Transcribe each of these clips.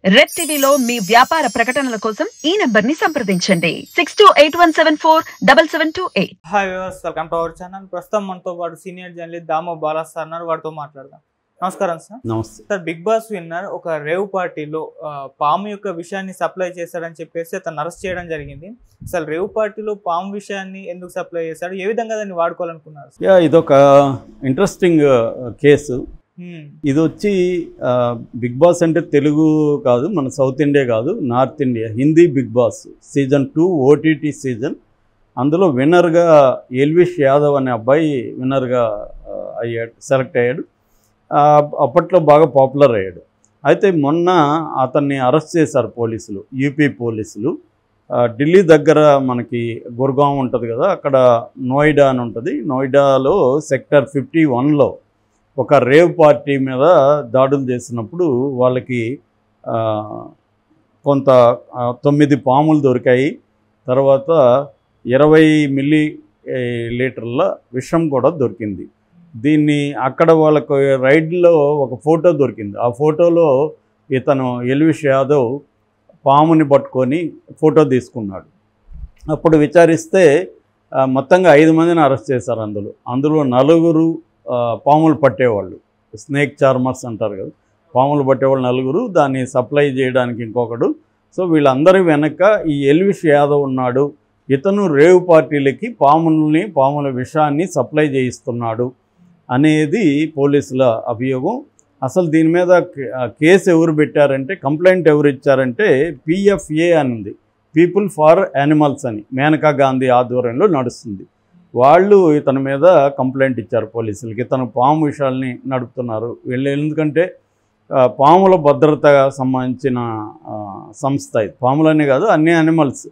Red టీవీలో మీ వ్యాపార ప్రకటనల కోసం ఈ నంబర్ ని సంప్రదించండి 6281747728. Hi viewers, welcome to our channel. ప్రస్తుతం మనతో పాటు senior journalist Damoh Bala sir ఉన్నారు. వారితో మాట్లాడదాం. నమస్కారం సార్. నమస్తే సార్, బిగ్ బాస్ విన్నర్ ఒక రేవ్ పార్టీలో పాము యొక్క విషయాన్ని సప్లై చేశాడని చెప్పేసి అతను అరెస్ట్ చేయడం జరిగింది. అసలు రేవ్ పార్టీలో పాము విషయాన్ని ఎందుకు సప్లై చేశాడు, ఏ విధంగా దాన్ని వాడుకోవాలనుకున్నారు? ఇదొక ఇంట్రెస్టింగ్ కేసు. ఇది వచ్చి బిగ్ బాస్ అంటే తెలుగు కాదు, మన సౌత్ ఇండియా కాదు, north India Hindi big boss season 2 OTT season. అందులో విన్నర్గా ఎల్విష్ యాదవ్ అనే అబ్బాయి విన్నర్గా సెలెక్ట్ అయ్యాడు. అప్పట్లో బాగా పాపులర్ అయ్యాడు. అయితే మొన్న అతన్ని అరెస్ట్ చేశారు పోలీసులు, యూపీ పోలీసులు. ఢిల్లీ దగ్గర మనకి గుర్గాం ఉంటుంది కదా, అక్కడ నోయిడా అని ఉంటుంది. నోయిడాలో సెక్టర్ 51లో ఒక రేవ్ పార్టీ మీద దాడులు చేసినప్పుడు వాళ్ళకి కొంత 9 పాములు దొరికాయి. తర్వాత 20 మిల్లీ లీటర్ల విషం కూడా దొరికింది. దీన్ని అక్కడ వాళ్ళకు రైడ్లో ఒక ఫోటో దొరికింది. ఆ ఫోటోలో ఇతను ఎల్విష్ యాదవ్ పాముని పట్టుకొని ఫోటో తీసుకున్నాడు. అప్పుడు విచారిస్తే మొత్తంగా 5 మందిని అరెస్ట్ చేశారు. అందులో 4 పాములు పట్టేవాళ్ళు, స్నేక్ చార్మర్స్ అంటారు కదా, పాములు పట్టేవాళ్ళు 4, దాన్ని సప్లై చేయడానికి ఇంకొకడు. సో వీళ్ళందరి వెనక ఈ ఎల్విష్ యాదవ్ ఉన్నాడు. ఇతను రేవ్ పార్టీలకి పాముల విషాన్ని సప్లై చేయిస్తున్నాడు అనేది పోలీసుల అభియోగం. అసలు దీని మీద కేసు ఎవరు పెట్టారంటే, కంప్లైంట్ ఎవరు ఇచ్చారంటే PFA అని ఉంది, పీపుల్ ఫర్ యానిమల్స్ అని, మేనకా గాంధీ ఆధ్వర్యంలో నడుస్తుంది. వాళ్ళు ఇతని మీద కంప్లైంట్ ఇచ్చారు పోలీసులకి. ఇతను పాము విషయాల్ని నడుపుతున్నారు వీళ్ళు. ఎందుకంటే పాముల భద్రత సంబంధించిన సంస్థ ఇది. పాములనే కాదు, అన్ని యానిమల్స్.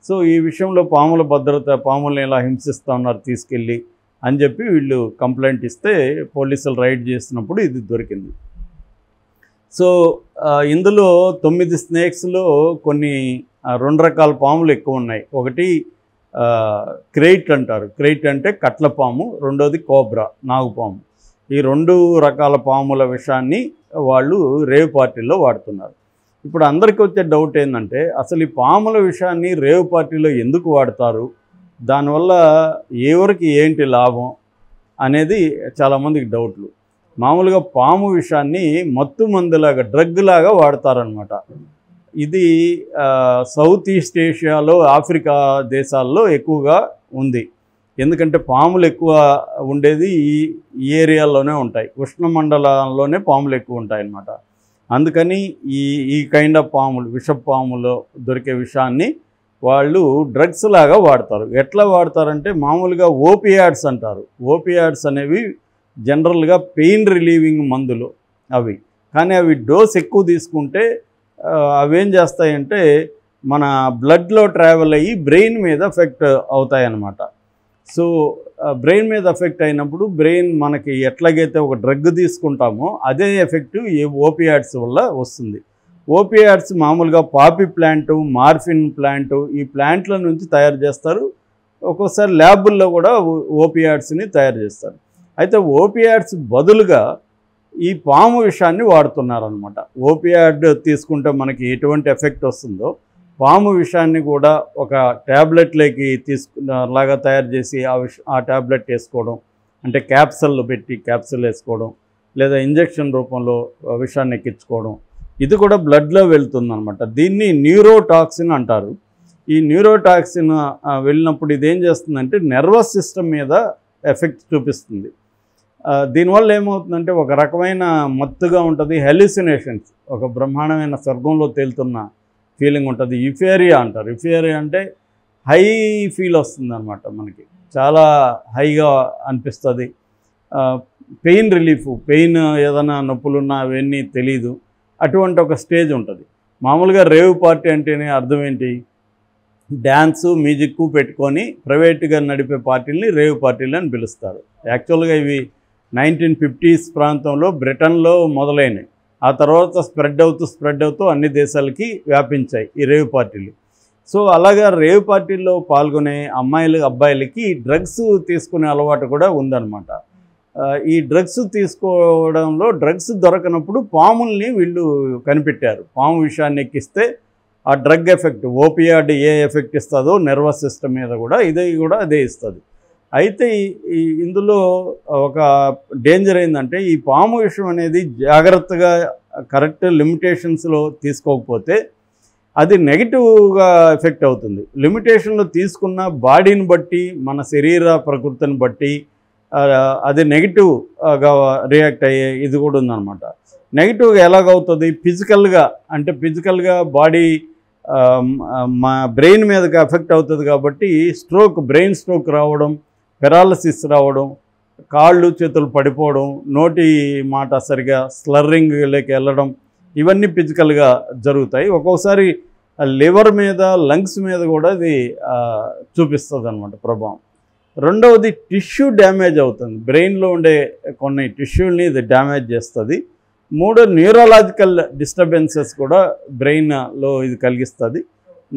సో ఈ విషయంలో పాముల భద్రత, పాముల్ని ఇలా హింసిస్తూ ఉన్నారు తీసుకెళ్ళి అని చెప్పి వీళ్ళు కంప్లైంట్ ఇస్తే పోలీసులు రైడ్ చేసినప్పుడు ఇది దొరికింది. సో ఇందులో 9 స్నేక్స్లో కొన్ని 2 రకాల పాములు ఎక్కువ ఉన్నాయి. ఒకటి క్రెయిట్ అంటారు, క్రెయిట్ అంటే కట్ల పాము. రెండోది కోబ్రా, నాగుపాము. ఈ 2 రకాల పాముల విషయాన్ని వాళ్ళు రేవ్ పార్టీలో వాడుతున్నారు. ఇప్పుడు అందరికీ వచ్చే డౌట్ ఏంటంటే, అసలు ఈ పాముల విషయాన్ని రేవ్ పార్టీలో ఎందుకు వాడతారు, దానివల్ల ఎవరికి ఏంటి లాభం అనేది చాలామందికి డౌట్లు. మామూలుగా పాము విషయాన్ని మత్తు మందులాగా, డ్రగ్ లాగా వాడతారనమాట. ఇది సౌత్ ఈస్ట్ ఏషియాలో, ఆఫ్రికా దేశాల్లో ఎక్కువగా ఉంది. ఎందుకంటే పాములు ఎక్కువ ఉండేది ఈ ఏరియాలోనే ఉంటాయి, ఉష్ణమండలంలోనే పాములు ఎక్కువ ఉంటాయి అన్నమాట. అందుకని ఈ కైండ్ ఆఫ్ పాములు, విషపాములో దొరికే విషాన్ని వాళ్ళు డ్రగ్స్ లాగా వాడతారు. ఎట్లా వాడతారంటే, మామూలుగా ఓపియాడ్స్ అంటారు. ఓపియాడ్స్ అనేవి జనరల్గా పెయిన్ రిలీవింగ్ మందులు అవి. కానీ అవి డోస్ ఎక్కువ తీసుకుంటే అవేం చేస్తాయంటే మన బ్లడ్లో ట్రావెల్ అయ్యి బ్రెయిన్ మీద ఎఫెక్ట్ అవుతాయన్నమాట. సో బ్రెయిన్ మీద ఎఫెక్ట్ అయినప్పుడు బ్రెయిన్ మనకి ఎట్లాగైతే ఒక డ్రగ్ తీసుకుంటామో అదే ఎఫెక్ట్ ఈ ఓపియాడ్స్ వల్ల వస్తుంది. ఓపియాడ్స్ మామూలుగా పాపీ ప్లాంటు, మార్ఫిన్ ప్లాంటు, ఈ ప్లాంట్ల నుంచి తయారు చేస్తారు. ఒక్కోసారి ల్యాబుల్లో కూడా ఓపియాడ్స్ని తయారు చేస్తారు. అయితే ఓపియాడ్స్ బదులుగా ఈ పాము విషయాన్ని వాడుతున్నారనమాట. ఓపియాడ్ తీసుకుంటే మనకి ఎటువంటి ఎఫెక్ట్ వస్తుందో, పాము విషయాన్ని కూడా ఒక ట్యాబ్లెట్లోకి లాగా తయారు చేసి ఆ ట్యాబ్లెట్ వేసుకోవడం, అంటే క్యాప్సూల్ పెట్టి క్యాప్సూల్ వేసుకోవడం, లేదా ఇంజెక్షన్ రూపంలో విషయాన్ని ఎక్కించుకోవడం, ఇది కూడా బ్లడ్లో వెళ్తుందనమాట. దీన్ని న్యూరోటాక్సిన్ అంటారు. ఈ న్యూరోటాక్సిన్ వెళ్ళినప్పుడు ఇదేం చేస్తుందంటే నర్వస్ సిస్టమ్ మీద ఎఫెక్ట్ చూపిస్తుంది. దీనివల్ల ఏమవుతుందంటే ఒక రకమైన మత్తుగా ఉంటుంది, హెల్యూసినేషన్స్, ఒక బ్రహ్మాండమైన స్వర్గంలో తేలుతున్న ఫీలింగ్ ఉంటుంది. యుఫేరియా అంటారు. యుఫేరియా అంటే హై ఫీల్ వస్తుంది అనమాట, మనకి చాలా హైగా అనిపిస్తుంది. పెయిన్ రిలీఫ్, పెయిన్ ఏదైనా నొప్పులున్నా అవన్నీ తెలీదు, అటువంటి ఒక స్టేజ్ ఉంటుంది. మామూలుగా రేవ్ పార్టీ అంటేనే అర్థం ఏంటి, డ్యాన్సు మ్యూజిక్ పెట్టుకొని ప్రైవేట్గా నడిపే పార్టీలని రేవ్ పార్టీలు అని పిలుస్తారు. యాక్చువల్గా ఇవి 1950s ప్రాంతంలో బ్రిటన్లో మొదలైనవి. ఆ తర్వాత స్ప్రెడ్ అవుతూ అన్ని దేశాలకి వ్యాపించాయి ఈ రేవ్ పార్టీలు. సో అలాగా రేవ్ పార్టీల్లో పాల్గొనే అమ్మాయిలు, అబ్బాయిలకి డ్రగ్స్ తీసుకునే అలవాటు కూడా ఉందన్నమాట. ఈ డ్రగ్స్ తీసుకోవడంలో డ్రగ్స్ దొరకనప్పుడు పాముల్ని వీళ్ళు కనిపెట్టారు. పాము విషయాన్ని ఎక్కిస్తే ఆ డ్రగ్ ఎఫెక్ట్ ఓపియాడ్ ఏ ఎఫెక్ట్ ఇస్తుందో నర్వస్ సిస్టమ్ మీద కూడా ఇది కూడా అదే ఇస్తుంది. అయితే ఇందులో ఒక డేంజర్ ఏంటంటే ఈ పాము విషయం అనేది జాగ్రత్తగా కరెక్ట్ లిమిటేషన్స్లో తీసుకోకపోతే అది నెగిటివ్గా ఎఫెక్ట్ అవుతుంది. లిమిటేషన్లో తీసుకున్న బాడీని బట్టి మన శరీర ప్రకృతిని బట్టి అది నెగిటివ్గా రియాక్ట్ అయ్యే ఇది కూడా ఉందన్నమాట. నెగిటివ్గా ఎలాగవుతుంది? ఫిజికల్గా బాడీ మా బ్రెయిన్ మీదకి ఎఫెక్ట్ అవుతుంది కాబట్టి బ్రెయిన్ స్ట్రోక్ రావడం, పెరాలసిస్ రావడం, కాళ్ళు చేతులు పడిపోవడం, నోటి మాట సరిగా స్లర్రింగ్లోకి వెళ్ళడం, ఇవన్నీ ఫిజికల్గా జరుగుతాయి. ఒక్కొక్కసారి లివర్ మీద లంగ్స్ మీద కూడా ఇది చూపిస్తుంది అన్నమాట ప్రభావం. రెండవది టిష్యూ డ్యామేజ్ అవుతుంది, బ్రెయిన్లో ఉండే కొన్ని టిష్యూల్ని ఇది డ్యామేజ్ చేస్తుంది. మూడోది న్యూరలాజికల్ డిస్టర్బెన్సెస్ కూడా బ్రెయిన్లో ఇది కలిగిస్తుంది.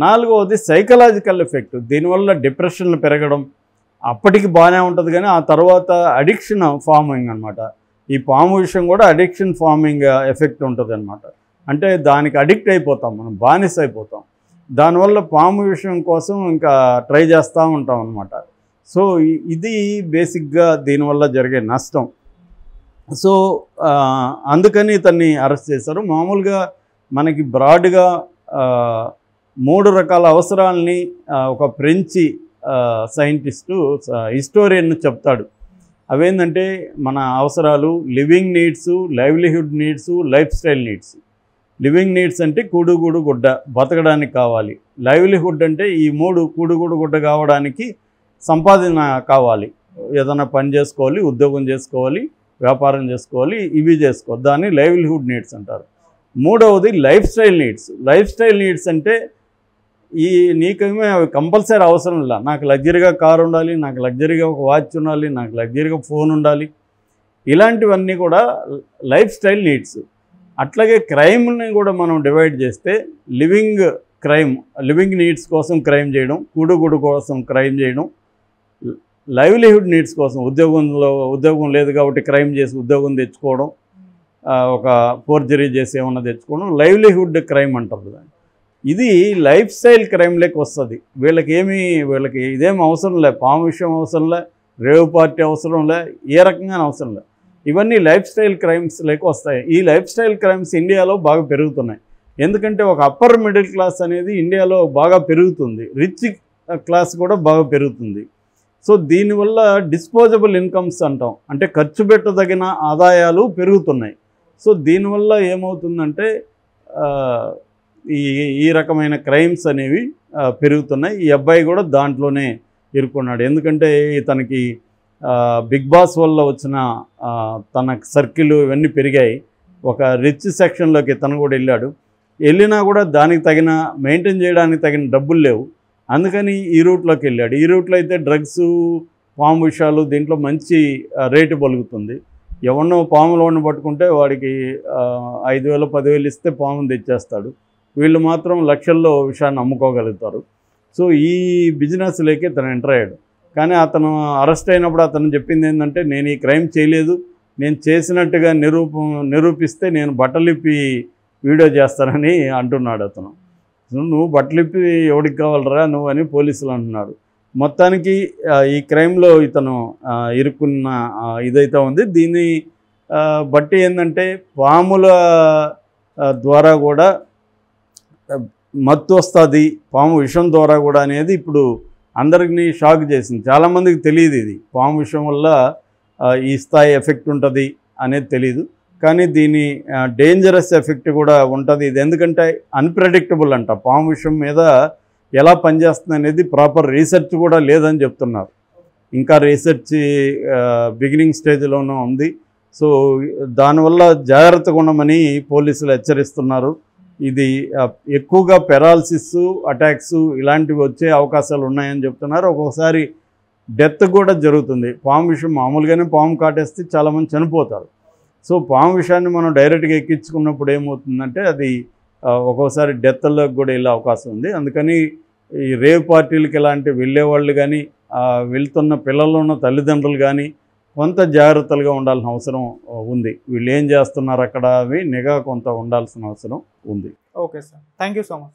నాలుగవది సైకలాజికల్ ఎఫెక్ట్, దీనివల్ల డిప్రెషన్లు పెరగడం, అప్పటికి బాగానే ఉంటుంది కానీ ఆ తర్వాత అడిక్షన్ ఫార్మింగ్ అనమాట. ఈ పాము విషయం కూడా అడిక్షన్ ఫార్మింగ్ ఎఫెక్ట్ ఉంటుంది అనమాట. అంటే దానికి అడిక్ట్ అయిపోతాం, మనం బానిస అయిపోతాం. దానివల్ల పాము విషయం కోసం ఇంకా ట్రై చేస్తూ ఉంటాం అనమాట. సో ఇది బేసిక్గా దీనివల్ల జరిగే నష్టం. సో అందుకని ఇతన్ని అరెస్ట్ చేశారు. మామూలుగా మనకి బ్రాడ్గా 3 రకాల అవసరాలని ఒక ఫ్రెంచి సైంటిస్టు హిస్టోరియన్ చెప్తాడు. అవేంటంటే మన అవసరాలు living needs, livelihood needs, life style needs. Living needs అంటే కూడుగూడు గుడ్డ, బతకడానికి కావాలి. లైవ్లీహుడ్ అంటే ఈ 3 కూడుగూడు గుడ్డ కావడానికి సంపాదన కావాలి, ఏదైనా పని చేసుకోవాలి, ఉద్యోగం చేసుకోవాలి, వ్యాపారం చేసుకోవాలి, ఇవి చేసుకోవాలి, దాన్ని లైవ్లీహుడ్ నీడ్స్ అంటారు. మూడవది life style needs. Life style needs అంటే నీకేమీ అవి కంపల్సరీ అవసరం లేదు. నాకు లగ్జరీగా కారు ఉండాలి, నాకు లగ్జరీగా ఒక వాచ్ ఉండాలి, నాకు లగ్జరీగా ఫోన్ ఉండాలి, ఇలాంటివన్నీ కూడా లైఫ్ స్టైల్ నీడ్స్. అట్లాగే క్రైమ్ని కూడా మనం డివైడ్ చేస్తే లివింగ్ నీడ్స్ కోసం క్రైమ్ చేయడం, కూడుగుడు కోసం క్రైమ్ చేయడం, లైవ్లీహుడ్ నీడ్స్ కోసం ఉద్యోగం లేదు కాబట్టి క్రైమ్ చేసి ఉద్యోగం తెచ్చుకోవడం, ఒక ఫోర్జరీ చేసి ఏమన్నా తెచ్చుకోవడం, లైవ్లీహుడ్ క్రైమ్ అంటారు దాన్ని. ఇది లైఫ్ స్టైల్ క్రైమ్లోకి వస్తుంది. వీళ్ళకి ఇదేం అవసరం లే, పాము విషయం అవసరం లే, రేవ్ పార్టీ అవసరం లే, ఏ రకంగా అవసరం లే, ఇవన్నీ లైఫ్ స్టైల్ క్రైమ్స్లోకి వస్తాయి. ఈ లైఫ్ స్టైల్ క్రైమ్స్ ఇండియాలో బాగా పెరుగుతున్నాయి. ఎందుకంటే ఒక అప్పర్ మిడిల్ క్లాస్ అనేది ఇండియాలో బాగా పెరుగుతుంది, రిచ్ క్లాస్ కూడా బాగా పెరుగుతుంది. సో దీనివల్ల డిస్పోజబుల్ ఇన్కమ్స్ అంటాం, అంటే ఖర్చు పెట్టదగిన ఆదాయాలు పెరుగుతున్నాయి. సో దీనివల్ల ఏమవుతుందంటే ఈ రకమైన క్రైమ్స్ అనేవి పెరుగుతున్నాయి. ఈ అబ్బాయి కూడా దాంట్లోనే ఇరుక్కున్నాడు. ఎందుకంటే ఇతనికి బిగ్ బాస్ వల్ల వచ్చిన తన సర్కిల్ ఇవన్నీ పెరిగాయి. ఒక రిచ్ సెక్షన్లోకి ఇతను కూడా వెళ్ళినా కూడా దానికి తగిన మెయింటైన్ చేయడానికి తగిన డబ్బులు లేవు. అందుకని ఈ రూట్లోకి వెళ్ళాడు. ఈ రూట్లో అయితే డ్రగ్స్, పాము విషయాలు దీంట్లో మంచి రేటు పలుకుతుంది. ఎవరినో పాములోని పట్టుకుంటే వాడికి 5,000 10,000 ఇస్తే పాముని తెచ్చేస్తాడు. వీళ్ళు మాత్రం లక్షల్లో విషయాన్ని అమ్ముకోగలుగుతారు. సో ఈ బిజినెస్లోకి తను ఎంటర్ అయ్యాడు. కానీ అతను అరెస్ట్ అయినప్పుడు అతను చెప్పింది ఏంటంటే, నేను ఈ క్రైమ్ చేయలేదు, నేను చేసినట్టుగా నిరూపిస్తే నేను బట్టలిప్పి వీడియో చేస్తానని అంటున్నాడు అతను. నువ్వు బట్టలిప్పి ఎవడికి కావాలరా నువ్వు అని పోలీసులు అంటున్నారు. మొత్తానికి ఈ క్రైమ్లో ఇతను ఇరుక్కున్న ఇదైతే ఉంది. దీన్ని బట్టి ఏంటంటే పాముల ద్వారా కూడా మత్తు వస్తుంది, పాము విషం ద్వారా కూడా అనేది ఇప్పుడు అందరినీ షాక్ చేసింది. చాలామందికి తెలియదు ఇది పాము విషం వల్ల ఈ స్థాయి ఎఫెక్ట్ ఉంటుంది అనేది తెలియదు. కానీ దీని డేంజరస్ ఎఫెక్ట్ కూడా ఉంటుంది. ఇది ఎందుకంటే అన్ప్రెడిక్టబుల్ అంట. పాము విషం మీద ఎలా పనిచేస్తుంది అనేది ప్రాపర్ రీసెర్చ్ కూడా లేదని చెప్తున్నారు. ఇంకా రీసెర్చ్ బిగినింగ్ స్టేజ్లోనే ఉంది. సో దానివల్ల జాగ్రత్తగా ఉండమని పోలీసులు హెచ్చరిస్తున్నారు. ఇది ఎక్కువగా పెరాలసిస్, అటాక్స్ ఇలాంటివి వచ్చే అవకాశాలు ఉన్నాయని చెప్తున్నారు. ఒక్కొక్కసారి డెత్ కూడా జరుగుతుంది. పాము విషయం మామూలుగానే పాము కాటేస్తే చాలామంది చనిపోతారు. సో పాము విషయాన్ని మనం డైరెక్ట్గా ఎక్కించుకున్నప్పుడు ఏమవుతుందంటే అది ఒక్కోసారి డెత్లోకి కూడా వెళ్ళే అవకాశం ఉంది. అందుకని ఈ రేవ్ పార్టీలకి ఇలాంటి వెళ్ళేవాళ్ళు కానీ, వెళ్తున్న పిల్లలు ఉన్న తల్లిదండ్రులు కానీ కొంత జాగ్రత్తలుగా ఉండాల్సిన అవసరం ఉంది. వీళ్ళు ఏం చేస్తున్నారు అక్కడ అవి నిఘా కొంత ఉండాల్సిన అవసరం ఉంది. Okay sir, thank you so much.